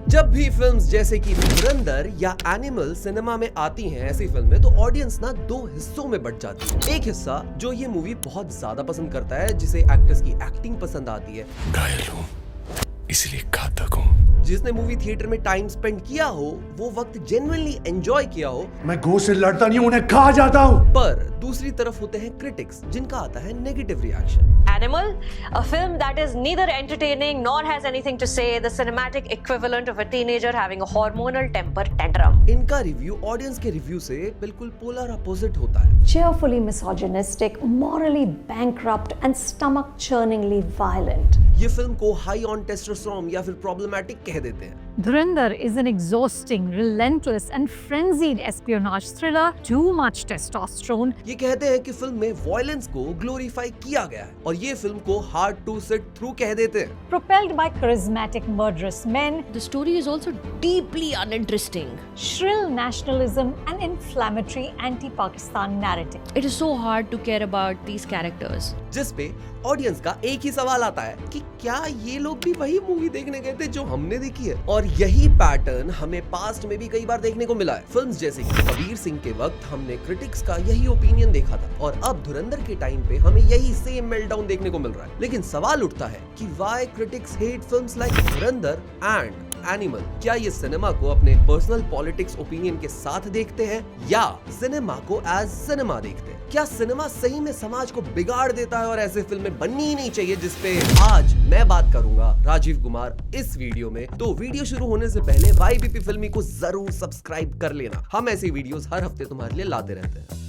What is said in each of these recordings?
जब भी फिल्म्स जैसे कि धुरंधर या एनिमल सिनेमा में आती हैं, ऐसी फिल्में, तो ऑडियंस ना दो हिस्सों में बट जाती है। एक हिस्सा जो ये मूवी बहुत ज्यादा पसंद करता है, जिसे एक्टर्स की एक्टिंग पसंद आती है, घायल हूं इसलिए घातक हूं, जिसने मूवी थिएटर में टाइम स्पेंड किया हो, वो वक्त जेन्युइनली एंजॉय किया हो। मैं गो से लड़ता नहीं, उन्हें खा जाता हूं। पर दूसरी तरफ होते हैं क्रिटिक्स, जिनका आता है negative reaction. Animal, a film that is neither entertaining nor has anything to say, the cinematic equivalent of a teenager having a hormonal temper tantrum. इनका रिव्यू ऑडियंस के रिव्यू से बिल्कुल पोलर अपोजिट होता है। Cheerfully misogynistic, morally bankrupt and stomach-churningly violent. ये film को high on testosterone या फिर प्रॉब्लमैटिक कह देते हैं। Dhurandhar is an exhausting, relentless and frenzied espionage thriller. Too much testosterone. ये कहते हैं कि फिल्म में वॉयलेंस को ग्लोरीफाई किया गया है और ये फिल्म को हार्ड टू सिट थ्रू कह देते हैं। Propelled by charismatic murderous men, The story is also deeply uninteresting. shrill nationalism and inflammatory anti-Pakistan narrative. It is so hard to care about these characters. जिस पे audience का एक ही सवाल आता है कि क्या ये लोग भी वही मूवी देखने गए थे जो हमने देखी है। और यही पैटर्न हमें पास्ट में भी कई बार देखने को मिला है। फिल्म्स जैसे कि कबीर सिंह के वक्त हमने क्रिटिक्स का यही ओपिनियन देखा था और अब धुरंधर के टाइम पे हमें यही सेम मेल्टडाउन देखने को मिल रहा है। लेकिन सवाल उठता है कि why critics hate films like Dhurandhar and animal. क्या ये सिनेमा को अपने पर्सनल पॉलिटिक्स ओपिनियन के साथ देखते हैं या सिनेमा को एज सिनेमा देखते हैं? क्या सिनेमा सही में समाज को बिगाड़ देता है और ऐसे फिल्में बननी ही नहीं चाहिए, जिसपे आज मैं बात करूंगा राजीव कुमार इस वीडियो में। तो वीडियो शुरू होने से पहले YBP फिल्मी को जरूर सब्सक्राइब कर लेना। हम ऐसी वीडियोस हर हफ्ते तुम्हारे लिए लाते रहते हैं।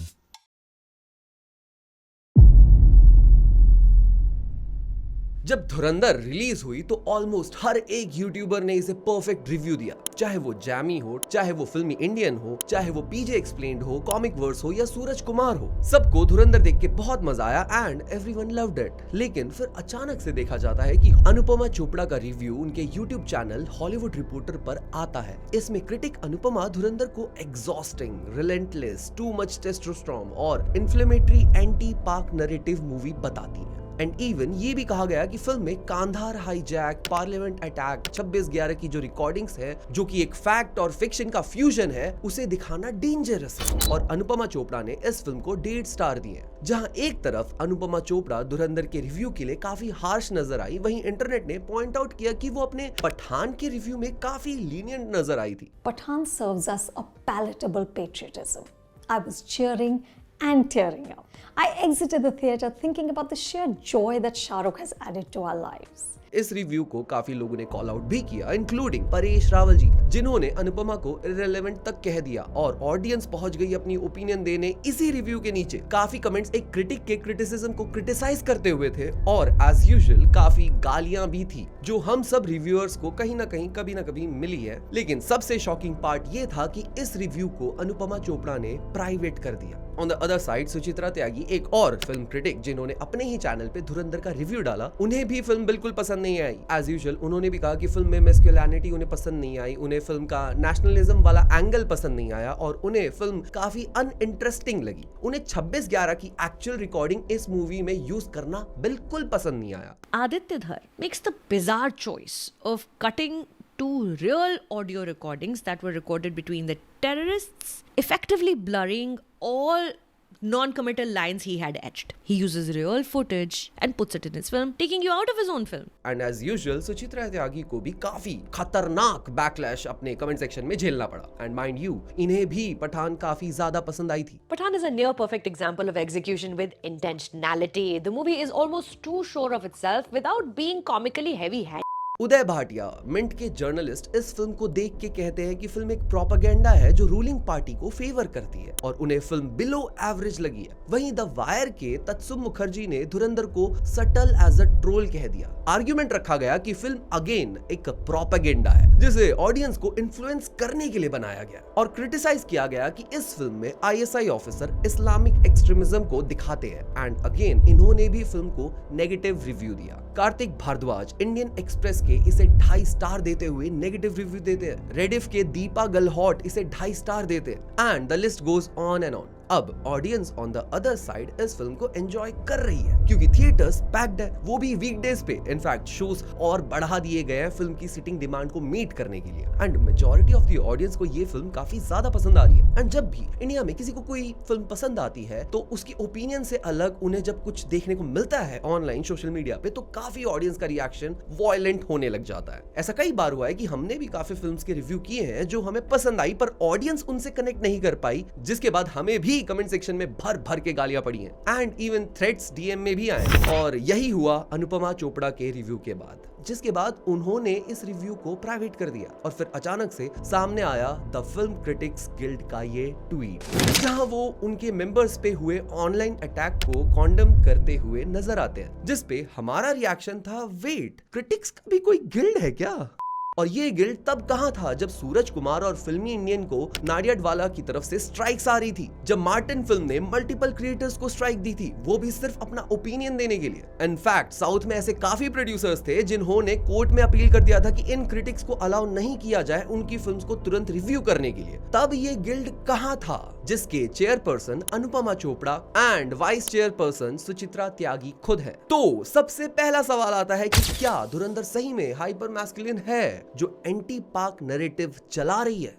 जब धुरंधर रिलीज हुई तो ऑलमोस्ट हर एक यूट्यूबर ने इसे परफेक्ट रिव्यू दिया, चाहे वो जैमी हो, चाहे वो फिल्मी इंडियन हो, चाहे वो पीजे एक्सप्लेन्ड हो, कॉमिक वर्स हो या सूरज कुमार हो। सबको धुरंधर देख के बहुत मजा आया एंड एवरीवन लव्ड इट। लेकिन फिर अचानक से देखा जाता है कि अनुपमा चोपड़ा का रिव्यू उनके यूट्यूब चैनल हॉलीवुड रिपोर्टर पर आता है। इसमें क्रिटिक अनुपमा धुरंधर को exhausting, relentless, too much testosterone और इन्फ्लेमेटरी एंटी पाक नैरेटिव मूवी बताती है। एंड इवन ये भी कहा गया कि फिल्म में कांधार हाईजैक, पार्लियामेंट अटैक, 26/11 की जो रिकॉर्डिंग्स है, जो कि एक फैक्ट और फिक्शन का फ्यूजन है, उसे दिखाना डेंजरस है। और अनुपमा चोपड़ा ने इस फिल्म को 1.5 स्टार दिए। जहां एक तरफ अनुपमा चोपड़ा धुरंधर के रिव्यू के लिए काफी हार्श नजर आई, वहीं इंटरनेट ने पॉइंट आउट किया कि वो अपने पठान के रिव्यू में काफी लीनियंट नजर आई थी। Pathaan serves us a palatable patriotism. I was cheering and tearing up. I exited the theatre thinking about the sheer joy that Shah Rukh has added to our lives. इस review को काफी लोगों ने call out भी किया, including Paresh Rawal जी, जिन्होंने अनुपमा को irrelevant तक कह दिया और ऑडियंस पहुंच गई अपनी ओपिनियन देने इसी रिव्यू के नीचे। काफी कमेंट्स एक क्रिटिक के क्रिटिसिज्म को क्रिटिसाइज करते हुए थे और एज यूजुअल काफी गालियां भी थी, जो हम सब रिव्यूअर्स को कहीं ना कहीं कभी ना कभी मिली है। लेकिन सबसे शॉकिंग पार्ट ये था कि इस रिव्यू को अनुपमा चोपड़ा ने प्राइवेट कर दिया। On the other side Suchitra Tyagi, एक और फिल्म क्रिटिक जिन्होंने अपने ही चैनल पे धुरंधर का रिव्यू डाला, उन्हें भी फिल्म बिल्कुल पसंद नहीं आई। एज यूजुअल उन्होंने भी कहा कि फिल्म में मैस्कुलिनिटी उन्हें पसंद नहीं आई, उन्हें फिल्म का नेशनलिज्म वाला एंगल पसंद नहीं आया और उन्हें फिल्म काफी अनइंटरेस्टिंग लगी। उन्हें 26/11 की एक्चुअल रिकॉर्डिंग इस मूवी में यूज करना बिल्कुल पसंद नहीं आया। Aditya Dhar makes the bizarre choice of cutting two real audio recordings that were recorded between the terrorists, effectively blurring all non-committal lines he had etched. He uses real footage and puts it in his film, taking you out of his own film. And as usual Suchitra Tyagi को भी काफी खतरनाक backlash अपने comment section में झेलना पड़ा। And mind you, इन्हें भी पठान काफी ज्यादा पसंद आई थी। Pathaan is a near perfect example of execution with intentionality. The movie is almost too sure of itself without being comically heavy-handed. Uday Bhatia, mint के जर्नलिस्ट, इस फिल्म को देख के कहते हैं कि फिल्म एक प्रोपेगेंडा है जो रूलिंग पार्टी को फेवर करती है और उन्हें फिल्म बिलो एवरेज लगी है। वहीं द वायर के तत्सुम मुखर्जी ने धुरंधर को सटल एज अ ट्रोल कह दिया। आर्ग्यूमेंट रखा गया कि फिल्म अगेन एक प्रोपेगेंडा है जिसे ऑडियंस को इन्फ्लुएंस करने के लिए बनाया गया और क्रिटिसाइज किया गया कि इस फिल्म में ISI ऑफिसर इस्लामिक एक्सट्रीमिज्म को दिखाते हैं। एंड अगेन इन्होंने भी फिल्म को नेगेटिव रिव्यू दिया। कार्तिक भारद्वाज इंडियन एक्सप्रेस के इसे 2.5 स्टार देते हुए नेगेटिव रिव्यू देते हैं। रेडिफ के दीपा गलहॉट इसे 2.5 स्टार देते हैं and the list goes on and on. अब audience on the other side इस फिल्म को एंजॉय कर रही है क्योंकि थिएटर्स पैक्ड है, वो भी वीकडेज पे। इनफैक्ट शोज और बढ़ा दिए गए हैं फिल्म की सीटिंग डिमांड को मीट करने के लिए and majority of the audience को ये फिल्म काफी ज्यादा पसंद आ रही है। एंड जब भी इंडिया में किसी को कोई फिल्म पसंद आती है तो उसकी ओपिनियन से अलग उन्हें जब कुछ देखने को मिलता है ऑनलाइन सोशल मीडिया पे तो काफी ऑडियंस का रिएक्शन वॉयलेंट होने लग जाता है। ऐसा कई बार हुआ है कि हमने भी काफी फिल्म्स के रिव्यू किए हैं जो हमें पसंद आई पर ऑडियंस उनसे कनेक्ट नहीं कर पाई, जिसके बाद हमें भी कमेंट सेक्शन में भर भर के गालियां पड़ी हैं एंड इवन थ्रेट्स डीएम में भी आए। और यही हुआ अनुपमा चोपड़ा के रिव्यू के बाद, जिसके बाद उन्होंने इस रिव्यू को प्राइवेट कर दिया और फिर अचानक से सामने आया द फिल्म क्रिटिक्स गिल्ड का ये ट्वीट जहां वो उनके मेंबर्स पे हुए ऑनलाइन अटैक को कॉन्डम करते हुए नजर आते हैं, जिस पे हमारा रिएक्शन था वेट, क्रिटिक्स का भी कोई गिल्ड है क्या? और ये गिल्ड तब कहां था जब सूरज कुमार और फिल्मी इंडियन को नाडियाडवाला की तरफ से स्ट्राइक्स आ रही थी, जब मार्टिन फिल्म ने मल्टीपल क्रिएटर्स को स्ट्राइक दी थी, वो भी सिर्फ अपना ओपिनियन देने के लिए। इनफैक्ट साउथ में ऐसे काफी प्रोड्यूसर्स थे जिन्होंने कोर्ट में अपील कर दिया था कि इन क्रिटिक्स को अलाउ नहीं किया जाए उनकी फिल्म्स को तुरंत रिव्यू करने के लिए। तब ये गिल्ड कहां था जिसके chairperson Anupama Chopra and vice chairperson Suchitra Tyagi खुद है? तो सबसे पहला सवाल आता है कि क्या धुरंधर सही में हाइपर मैस्कुलिन है जो एंटी पाक नैरेटिव चला रही है?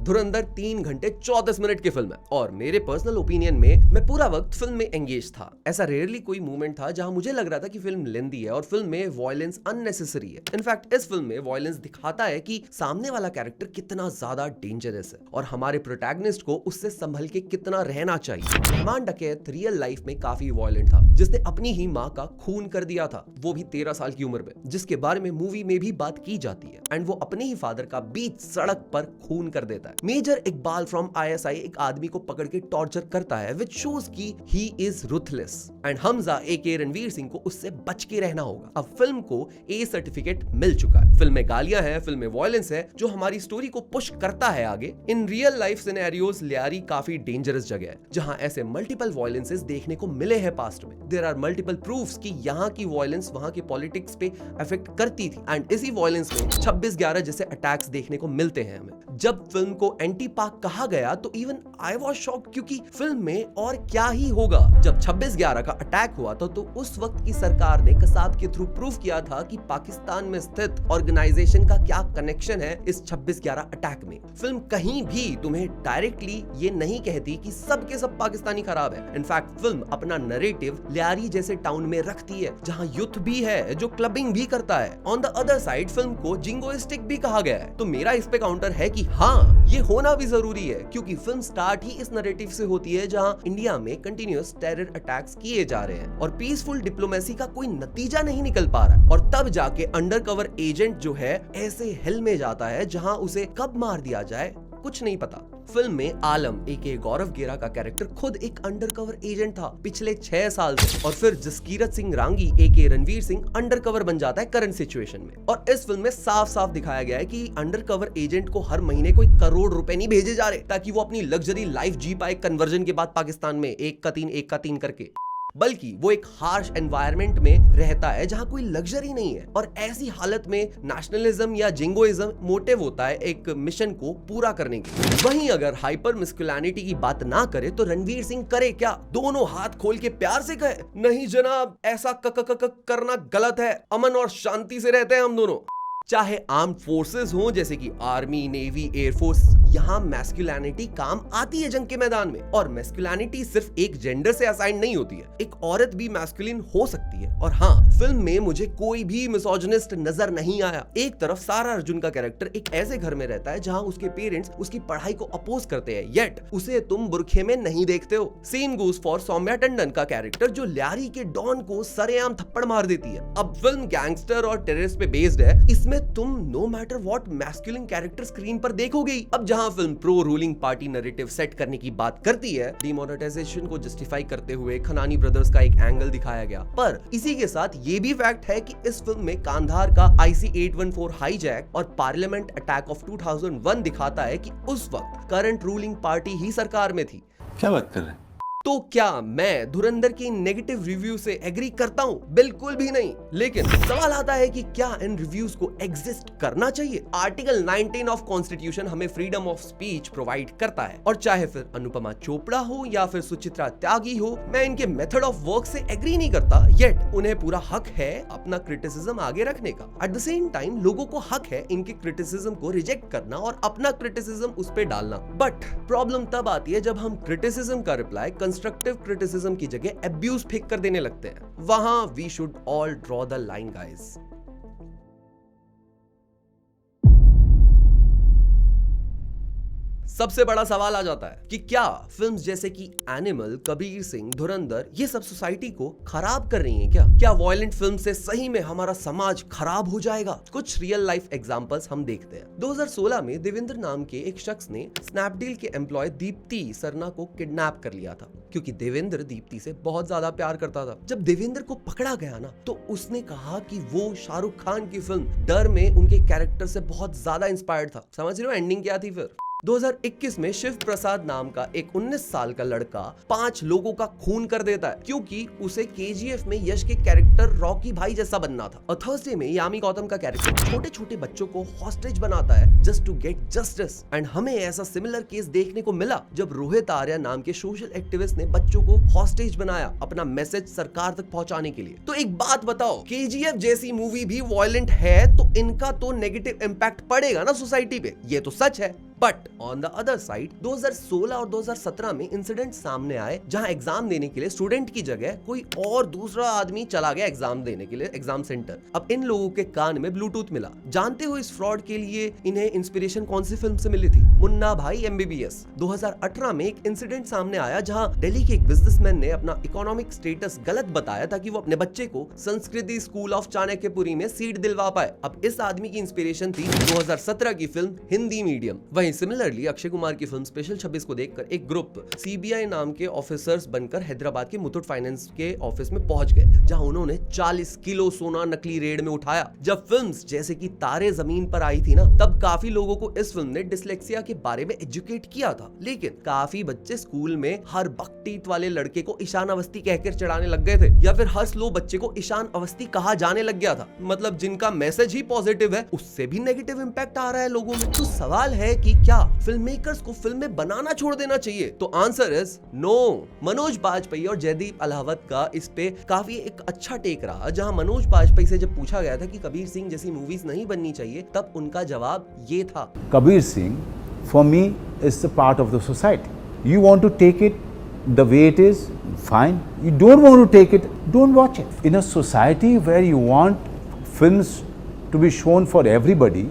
धुरंधर 3 घंटे 34 मिनट की फिल्म है और मेरे पर्सनल ओपिनियन में मैं पूरा वक्त फिल्म में एंगेज था। ऐसा रेयरली कोई मोमेंट था जहां मुझे लग रहा था कि फिल्म लेंदी है और फिल्म में वॉयलेंस अननेसेसरी है। इनफैक्ट इस फिल्म में वॉयलेंस दिखाता है कि सामने वाला कैरेक्टर कितना ज्यादा डेंजरस है और हमारे प्रोटैगनिस्ट को उससे संभल के कितना रहना चाहिए। रहमान डकैत रियल लाइफ में काफी वॉयलेंट था, जिसने अपनी ही माँ का खून कर दिया था, वो भी 13 साल की उम्र में, जिसके बारे में मूवी में भी बात की जाती है। एंड वो अपने ही फादर का बीच सड़क पर खून कर देता है। मेजर इकबाल फ्रॉम आईएसआई एक आदमी को पकड़ के टॉर्चर करता है विच शोज की he is ruthless and Hamza AKA Ranveer Singh को उससे बच के रहना होगा। अब फिल्म को ए सर्टिफिकेट मिल चुका है। फिल्म में गालियां हैं, फिल्म में वॉयलेंस है जो हमारी स्टोरी को पुश करता है आगे। In real life scenarios Lyari काफी डेंजरस जगह है जहां ऐसे मल्टीपल वॉयलेंसेस देखने को मिले हैं पास्ट में। देयर आर मल्टीपल प्रूफ्स कि यहाँ की वॉयलेंस वहां के पॉलिटिक्स पे अफेक्ट करती थी एंड इसी वॉयलेंस में 26/11 जैसे अटैक्स देखने को मिलते हैं हमें। जब फिल्म को एंटी पाक कहा गया तो इवन आई वाज शॉक्ड क्योंकि फिल्म में और क्या ही होगा। जब 26/11 का अटैक हुआ तो उस वक्त की सरकार ने कसाब के थ्रू प्रूफ किया था कि पाकिस्तान में स्थित ऑर्गेनाइजेशन का क्या कनेक्शन है इस 26/11 अटैक में। फिल्म कहीं भी तुम्हें डायरेक्टली ये नहीं कहती कि सब के सब पाकिस्तानी खराब है। इनफैक्ट फिल्म अपना नैरेटिव लियारी जैसे टाउन में रखती है जहां यूथ भी है जो क्लबिंग भी करता है। On the other side film को जिंगोइस्टिक भी कहा गया है। तो मेरा इस पे काउंटर है कि हाँ, ये होना भी जरूरी है क्योंकि फिल्म स्टार्ट ही इस नैरेटिव से होती है जहां इंडिया में कंटिन्यूअस टेरर अटैक्स किए जा रहे हैं और पीसफुल डिप्लोमेसी का कोई नतीजा नहीं निकल पा रहा, और तब जाके अंडरकवर एजेंट जो है ऐसे हिल में जाता है जहां उसे कब मार दिया जाए कुछ नहीं पता। फिल्म में आलम एके गौरव गेरा का कैरेक्टर खुद एक अंडरकवर एजेंट था पिछले 6 साल से, और फिर जसकीरत सिंह रांगी एके रणवीर सिंह अंडरकवर बन जाता है करंट सिचुएशन में। और इस फिल्म में साफ साफ दिखाया गया है कि अंडरकवर एजेंट को हर महीने कोई करोड़ रुपए नहीं भेजे जा रहे ताकि वो अपनी लग्जरी लाइफ जी पाए कन्वर्जन के बाद पाकिस्तान में 1 का 3 करके, बल्कि वो एक हार्श एनवायरनमेंट में रहता है जहां कोई लग्जरी नहीं है। और ऐसी हालत में नेशनलिज्म या जिंगोइज्म मोटिव होता है एक मिशन को पूरा करने के। वहीं अगर हाइपर मस्कुलिनिटी की बात ना करे तो रणवीर सिंह करे क्या? दोनों हाथ खोल के प्यार से कहे, नहीं जनाब ऐसा करना गलत है, अमन और शांति से रहते हैं हम दोनों। चाहे आर्म्ड फोर्सेस हो जैसे कि आर्मी, नेवी, एयरफोर्स, यहाँ मैस्कुलिनिटी काम आती है जंग के मैदान में। और मैस्कुलिनिटी सिर्फ एक जेंडर से असाइन नहीं होती है, एक औरत भी मैस्कुलिन हो सकती है। और हाँ, फिल्म में मुझे कोई भी मिसोजिनिस्ट नजर नहीं आया। एक तरफ सारा अर्जुन का कैरेक्टर एक ऐसे घर में रहता है जहाँ उसके पेरेंट्स उसकी पढ़ाई को अपोज करते हैं, येट उसे तुम बुरखे में नहीं देखते हो। Same goes for Saumya Tandon का कैरेक्टर जो लियारी के डॉन को सरेआम थप्पड़ मार देती है। अब फिल्म गैंगस्टर और टेररिस्ट पे बेस्ड है, इसमें तुम no matter what masculine character screen पर देखोगे ही। अब जहां film pro ruling party narrative set करने की बात करती है, डिमोनेटाइजेशन को जस्टिफाई करते हुए खनानी ब्रदर्स का एक एंगल दिखाया गया, पर इसी के साथ ये भी फैक्ट है कि इस फिल्म में कांधार का IC 814 हाईजैक और पार्लियामेंट अटैक ऑफ 2001 दिखाता है कि उस वक्त करंट रूलिंग पार्टी ही सरकार में थी। क्या बात कर रहे हैं? तो क्या मैं धुरंधर की नेगेटिव रिव्यू से एग्री करता हूं? बिल्कुल भी नहीं। लेकिन सवाल आता है कि क्या इन रिव्यूज को एग्जिस्ट करना चाहिए? आर्टिकल 19 ऑफ कॉन्स्टिट्यूशन हमें फ्रीडम ऑफ स्पीच प्रोवाइड करता है, और चाहे फिर अनुपमा चोपड़ा हो या फिर सुचित्रा त्यागी हो, मैं इनके मेथड ऑफ वर्क से एग्री नहीं करता, येट उन्हें पूरा हक है अपना क्रिटिसिज्म आगे रखने का। एट द सेम टाइम लोगों को हक है इनके क्रिटिसिज्म को रिजेक्ट करना और अपना क्रिटिसिज्म उस पे डालना। बट प्रॉब्लम तब आती है जब हम क्रिटिसिज्म का रिप्लाई कंस्ट्रक्टिव क्रिटिसिज्म की जगह अब्यूज फेंक कर देने लगते हैं। वहां we should all draw the line guys. सबसे बड़ा सवाल आ जाता है कि क्या फिल्म्स जैसे कि एनिमल, कबीर सिंह, धुरंधर ये सब सोसाइटी को खराब कर रही हैं क्या? क्या वायलेंट फिल्म से सही में हमारा समाज खराब हो जाएगा? कुछ रियल लाइफ एग्जांपल्स हम देखते हैं। 2016 में देवेंद्र नाम के एक शख्स ने स्नैपडील के एम्प्लॉय दीप्ति सरना को किडनैप कर लिया था, क्योंकि देवेंद्र दीप्ति से बहुत ज्यादा प्यार करता था। जब देवेंद्र को पकड़ा गया ना, तो उसने कहा कि वो शाहरुख खान की फिल्म डर में उनके कैरेक्टर से बहुत ज्यादा इंस्पायर्ड था। समझ रहे हो एंडिंग क्या थी फिर? 2021 में शिव प्रसाद नाम का एक 19 साल का लड़का 5 लोगों का खून कर देता है, क्योंकि उसे केजीएफ में यश के कैरेक्टर रॉकी भाई जैसा बनना था। और थर्सडे में यामी गौतम का कैरेक्टर छोटे छोटे बच्चों को हॉस्टेज बनाता है just to get justice. And हमें ऐसा सिमिलर केस देखने को मिला जब रोहित आर्या नाम के सोशल एक्टिविस्ट ने बच्चों को हॉस्टेज बनाया अपना मैसेज सरकार तक पहुंचाने के लिए। तो एक बात बताओ, केजीएफ जैसी मूवी भी वायलेंट है तो इनका तो नेगेटिव इम्पैक्ट पड़ेगा ना सोसाइटी पे, ये तो सच है। But on the other side 2016 और 2017 में इंसिडेंट सामने आए जहां एग्जाम देने के लिए स्टूडेंट की जगह कोई और दूसरा आदमी चला गया एग्जाम देने के लिए एग्जाम सेंटर। अब इन लोगों के कान में ब्लूटूथ मिला। जानते हो इस फ्रॉड के लिए इन्हें इंस्पिरेशन कौन सी फिल्म से मिली थी? मुन्ना भाई MBBS। 2018 में एक इंसिडेंट सामने आया जहां दिल्ली के एक बिजनेसमैन ने अपना इकोनॉमिक स्टेटस गलत बताया ताकि वो अपने बच्चे को संस्कृति स्कूल ऑफ चाणक्यपुरी में सीट दिलवा पाए। अब इस आदमी की इंस्पिरेशन थी 2017 की film Hindi medium. Similarly Akshay Kumar की फिल्म स्पेशल 26 को देखकर एक ग्रुप CBI नाम के ऑफिसर्स बनकर हैदराबाद के मुथूट फाइनेंस के ऑफिस में पहुंच गए, जहां उन्होंने 40 किलो सोना नकली रेड में उठाया। जब फिल्म्स जैसे कि तारे जमीन पर आई थी ना, तब काफी लोगों को इस फिल्म ने डिसलेक्सिया के बारे में एजुकेट किया था। लेकिन काफी बच्चे स्कूल में हर बकटीत वाले लड़के को ईशान अवस्थी कहकर चढ़ाने लग गए थे, या फिर हर स्लो बच्चे को ईशान अवस्थी कहा जाने लग गया था। मतलब जिनका मैसेज ही पॉजिटिव है उससे भी नेगेटिव इंपैक्ट आ रहा है लोगों में। तो सवाल है कि क्या फिल्म मेकर्स को फिल्में बनाना छोड़ देना चाहिए? तो answer is no. Manoj Bajpayee और जयदीप अलावत का इस पे काफी एक अच्छा टेक रहा, जहां मनोज बाजपेयी से जब पूछा गया था कि कबीर सिंह जैसी मूवीज नहीं बननी चाहिए, तब उनका जवाब ये था, Kabir Singh, for me, is the part of the society. You want to take it the way it is, fine. You don't want to take it, don't watch it. In a society where you want films to be shown for everybody,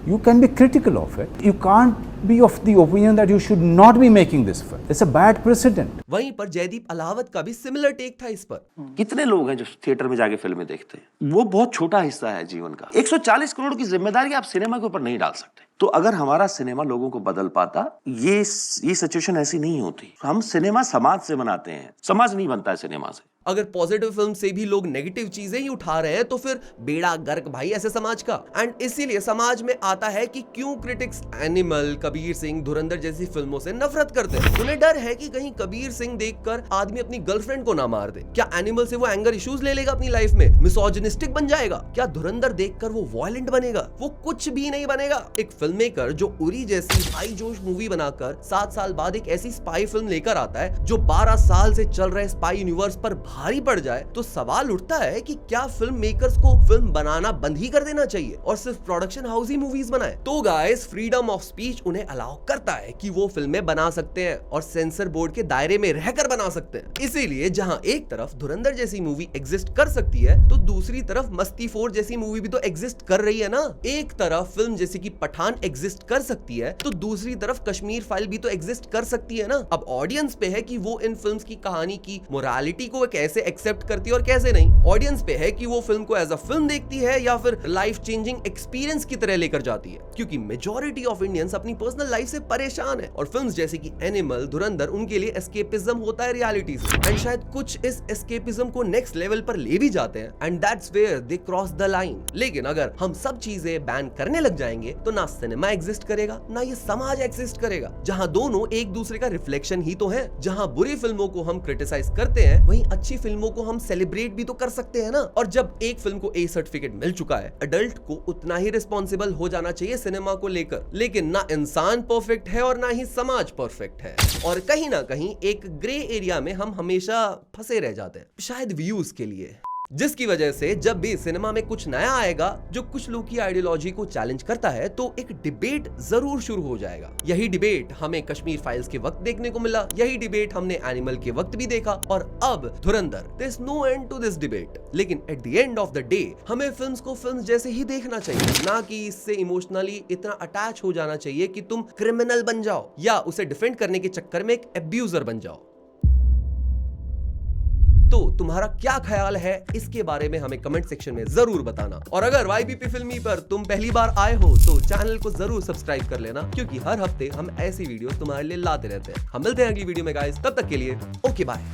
you can be critical of it. You can't be of the opinion that you should not be making this film. It's a bad precedent. वहीं पर जयदीप अलावत का भी similar take था इस पर। कितने लोग हैं जो थिएटर में जाके फिल्में देखते हैं? वो बहुत छोटा हिस्सा है जीवन का। 140 करोड़ की जिम्मेदारी आप सिनेमा के ऊपर नहीं डाल सकते। तो अगर हमारा सिनेमा लोगों को बदल पाता, ये सिचुएशन ऐसी नहीं होती। हम सिनेमा समाज से बनाते हैं, समाज नहीं बनता है सिनेमा से। अगर पॉजिटिव फिल्म से भी लोग नेगेटिव चीजें ही उठा रहे हैं तो फिर बेड़ा गर्क भाई ऐसे समाज का। एंड इसीलिए समाज में आता है कि क्यों क्रिटिक्स एनिमल, कबीर सिंह, धुरंधर जैसी फिल्मों से नफरत करते हैं। उन्हें डर है कि कहीं कबीर सिंह देखकर आदमी अपनी गर्लफ्रेंड को ना मार दे। क्या एनिमल से वो एंगर इश्यूज ले लेगा अपनी लाइफ में, मिसोजिनिस्टिक बन जाएगा? क्या धुरंधर देखकर वो वायलेंट बनेगा? वो कुछ भी नहीं बनेगा। एक फिल्म मेकर जो उरी जैसी हाई जोश मूवी बनाकर 7 साल बाद एक ऐसी स्पाई फिल्म लेकर आता है जो 12 साल से चल रहे स्पाई यूनिवर्स पर भारी पड़ जाए, तो सवाल उठता है कि क्या फिल्म मेकर्स को फिल्म बनाना बंद ही कर देना चाहिए और सिर्फ प्रोडक्शन हाउस ही मूवीज बनाए? तो गाइस, फ्रीडम ऑफ स्पीच उन्हें अलाउ करता है कि वो फिल्में बना सकते हैं और सेंसर बोर्ड के दायरे में रहकर बना सकते हैं। इसीलिए जहां एक तरफ धुरंधर जैसी मूवी एग्जिस्ट कर सकती है, तो दूसरी तरफ मस्ती 4 जैसी मूवी भी तो एग्जिस्ट कर रही है ना। एक तरफ फिल्म जैसे कि पठान एग्जिस्ट कर सकती है, तो दूसरी तरफ कश्मीर फाइल भी तो एग्जिस्ट कर सकती है ना। अब ऑडियंस पे है कि वो इन फिल्म्स की कहानी की मोरालिटी को एक कैसे एक्सेप्ट करती है और कैसे नहीं। ऑडियंस पे है कि वो फिल्म को एज अ फिल्म देखती है या फिर लाइफ चेंजिंग एक्सपीरियंस की तरह लेकर जाती है, क्योंकि मेजॉरिटी ऑफ इंडियंस अपनी पर्सनल लाइफ से परेशान है और फिल्म्स जैसे कि एनिमल, धुरंधर उनके लिए एस्केपिज्म होता है रियलिटी से, एंड शायद कुछ इस एस्केपिज्म को नेक्स्ट लेवल पर ले भी जाते हैं, and that's where they cross the line. लेकिन अगर हम सब चीजें बैन करने लग जाएंगे तो ना सिनेमा एग्जिस्ट करेगा ना ये समाज एग्जिस्ट करेगा, जहां दोनों एक दूसरे का रिफ्लेक्शन ही तो है। जहां बुरी फिल्मों को हम क्रिटिसाइज करते हैं वहीं अच्छी फिल्मों को हम सेलिब्रेट भी तो कर सकते हैं ना। और जब एक फिल्म को ए सर्टिफिकेट मिल चुका है, अडल्ट को उतना ही रिस्पॉन्सिबल हो जाना चाहिए सिनेमा को लेकर। लेकिन ना इंसान परफेक्ट है और ना ही समाज परफेक्ट है, और कहीं ना कहीं एक ग्रे एरिया में हम हमेशा फंसे रह जाते हैं, शायद व्यूज के लिए, जिसकी वजह से जब भी सिनेमा में कुछ नया आएगा जो कुछ लोग की आइडियोलॉजी को चैलेंज करता है तो एक डिबेट जरूर शुरू हो जाएगा। यही डिबेट हमें कश्मीर फाइल्स के वक्त देखने को मिला, यही डिबेट हमने एनिमल के वक्त भी देखा, और अब Dhurandhar. There is no end to this debate. लेकिन at the end of the day हमें फिल्म्स को फिल्म्स जैसे ही देखना चाहिए, ना कि इससे इमोशनली इतना अटैच हो जाना चाहिए कि तुम क्रिमिनल बन जाओ या उसे डिफेंड करने के चक्कर में एक एब्यूजर बन जाओ। तो तुम्हारा क्या ख्याल है इसके बारे में हमें कमेंट सेक्शन में जरूर बताना। और अगर YBP फिल्मी पर तुम पहली बार आए हो तो चैनल को जरूर सब्सक्राइब कर लेना, क्योंकि हर हफ्ते हम ऐसी वीडियोस तुम्हारे लिए लाते रहते हैं। हम मिलते हैं अगली वीडियो में गाइस, तब तक के लिए ओके बाय।